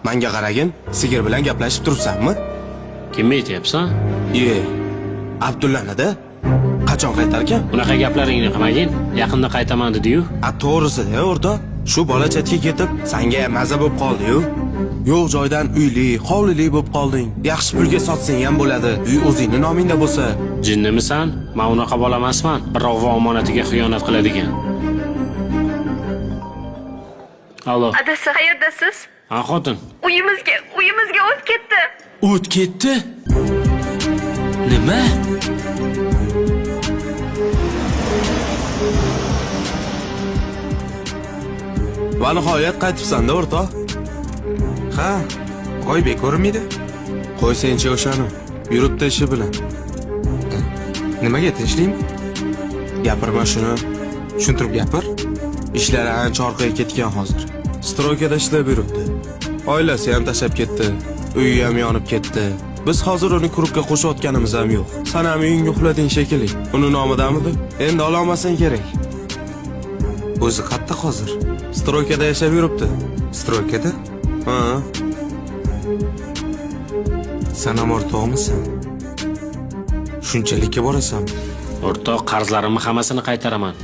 Menga qaragin, sigir bilan gaplashib turibsanmi? Kimni aytyapsan? Abdullani-da. Qachon qaytarkan? Bunaqa gaplaringni qilmagin. Yaqinda qaytaman dedi-yu. To'g'risi-da, o'rta. Shu bola chetga ketib, senga maza bo'lib qoldi-yu. Yo'q joydan uyli, hovlili bo'lib qolding. Yaxshi pulga sotsang ham bo'ladi. Uy o'zingning nomingda bo'lsa. Jinnimisan? Men unaqa bola emasman. Birov omonatiga xiyonat qiladigan. Allo. Adasi, qayerdasiz? Ha, xotin. Uyimizga o't ketdi. O't ketdi? Nima? Va nihoyat qaytibsan-da, o'rta. Ha, Oybek ko'rinmaydi. Qo'y-senchi o'shani. Yuribdi ishi bilan. Nimaga tinchlikmi? Gapirma shuni. Tushuntirib gapir. Ishlari ancha orqaga ketgan hozir. Stroykada ishlab yuribdi. Oilasi ham tashab ketdi. Uyi ham yonib ketdi. Biz hozir uni klubga qo'shayotganimiz ham yo'q. Sen ham uyingga uxlading shekilli. Uni nomidamidi? Endi ololmasang kerak. O'zi qayerda hozir? Stroykada yashab yuribdi. Stroykada? Ha. Sen ham o'rtoqmisan? Shunchalikka borasan. O'rtoq, qarzlarimni hammasini qaytaraman.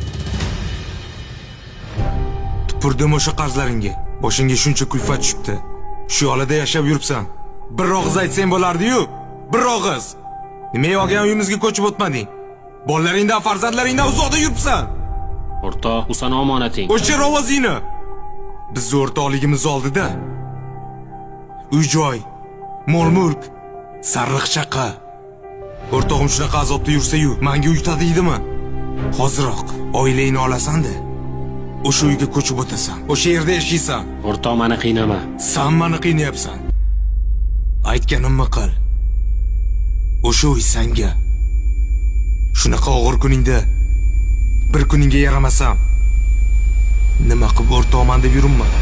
Tupurdim o'sha qarzlaringga. Boshingga shuncha kulfat tushibdi. Shu yo'lda yashab yuribsan. Bir og'iz aytsang bo'lardi-yu. Bir og'iz. Nimaga olgan uyimizga ko'chib o'tmading? Bolalaringdan, farzandlaringdan uzoqda yuribsan. O'rtoq, u sana omonating. O'chir ovozingni. Biz o'rtoqligimiz oldida uy-joy, mol-mulk, sarriq chaqa. O'rtog'im shunaqa azobda yursa-yu, menga uytadi deydimi? Hoziroq oilangni olasan-da. O'sha uyga ko'chib o'tasan. O'sha yerda yashaysan. O'rtoq, meni qiynama. Sen meni qiynayapsan. Aytganimni qil. O'sha uy senga. Shunaqa og'ir kuningda bir kuningga yaramasam, nima qilib o'rtoqman deb yuribman?